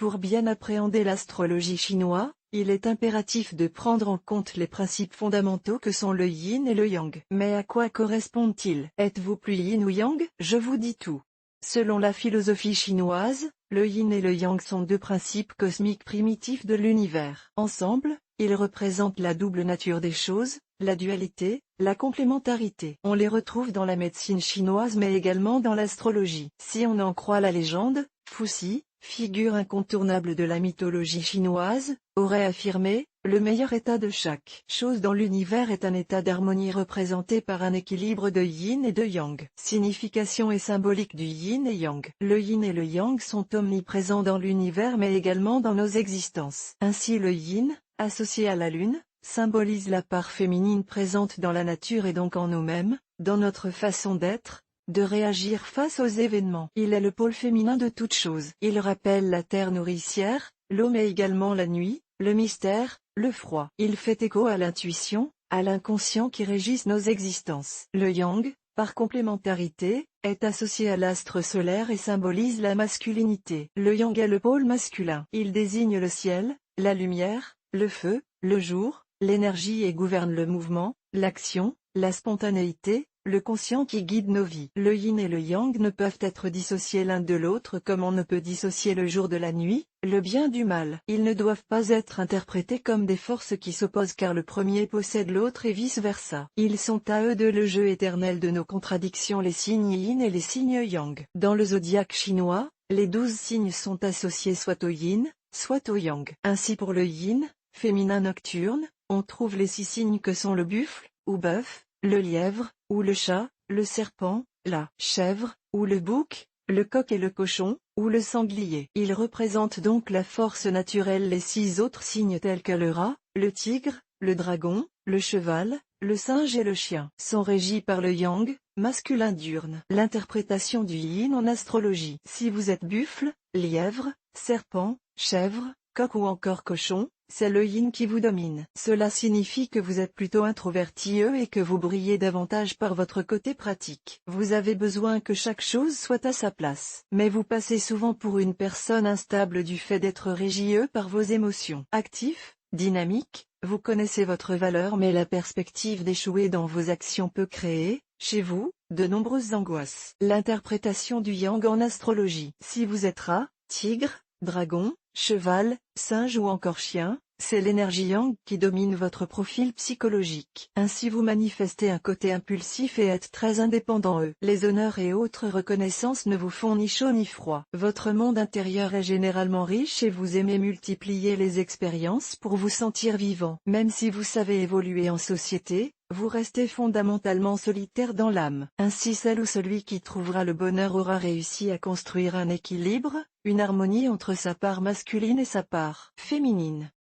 Pour bien appréhender l'astrologie chinoise, il est impératif de prendre en compte les principes fondamentaux que sont le yin et le yang. Mais à quoi correspondent-ils? Êtes-vous plus yin ou yang? Je vous dis tout. Selon la philosophie chinoise, le yin et le yang sont deux principes cosmiques primitifs de l'univers. Ensemble, ils représentent la double nature des choses, la dualité, la complémentarité. On les retrouve dans la médecine chinoise mais également dans l'astrologie. Si on en croit la légende, Fu Xi, figure incontournable de la mythologie chinoise, aurait affirmé « Le meilleur état de chaque chose dans l'univers est un état d'harmonie représenté par un équilibre de yin et de yang ». Signification et symbolique du yin et yang. Le yin et le yang sont omniprésents dans l'univers mais également dans nos existences. Ainsi le yin, associé à la lune, symbolise la part féminine présente dans la nature et donc en nous-mêmes, dans notre façon d'être, de réagir face aux événements. Il est le pôle féminin de toute chose. Il rappelle la terre nourricière, l'eau mais également la nuit, le mystère, le froid. Il fait écho à l'intuition, à l'inconscient qui régissent nos existences. Le yang, par complémentarité, est associé à l'astre solaire et symbolise la masculinité. Le yang est le pôle masculin. Il désigne le ciel, la lumière, le feu, le jour, l'énergie et gouverne le mouvement, l'action, la spontanéité, le conscient qui guide nos vies. Le yin et le yang ne peuvent être dissociés l'un de l'autre comme on ne peut dissocier le jour de la nuit, le bien du mal. Ils ne doivent pas être interprétés comme des forces qui s'opposent car le premier possède l'autre et vice-versa. Ils sont à eux deux le jeu éternel de nos contradictions, les signes yin et les signes yang. Dans le zodiaque chinois, les 12 signes sont associés soit au yin, soit au yang. Ainsi pour le yin, féminin nocturne, on trouve les 6 signes que sont le buffle, ou bœuf, le lièvre, ou le chat, le serpent, la chèvre, ou le bouc, le coq et le cochon, ou le sanglier. Ils représentent donc la force naturelle. Les 6 autres signes tels que le rat, le tigre, le dragon, le cheval, le singe et le chien sont régis par le yang, masculin diurne. L'interprétation du yin en astrologie. Si vous êtes buffle, lièvre, serpent, chèvre, coq ou encore cochon, c'est le yin qui vous domine. Cela signifie que vous êtes plutôt introverti et que vous brillez davantage par votre côté pratique. Vous avez besoin que chaque chose soit à sa place. Mais vous passez souvent pour une personne instable du fait d'être régi par vos émotions. Actif, dynamique, vous connaissez votre valeur mais la perspective d'échouer dans vos actions peut créer, chez vous, de nombreuses angoisses. L'interprétation du yang en astrologie. Si vous êtes rat, tigre, dragon, cheval, singe ou encore chien, c'est l'énergie yang qui domine votre profil psychologique. Ainsi vous manifestez un côté impulsif et êtes très indépendant. Les honneurs et autres reconnaissances ne vous font ni chaud ni froid. Votre monde intérieur est généralement riche et vous aimez multiplier les expériences pour vous sentir vivant. Même si vous savez évoluer en société, vous restez fondamentalement solitaire dans l'âme. Ainsi celle ou celui qui trouvera le bonheur aura réussi à construire un équilibre, une harmonie entre sa part masculine et sa part féminine.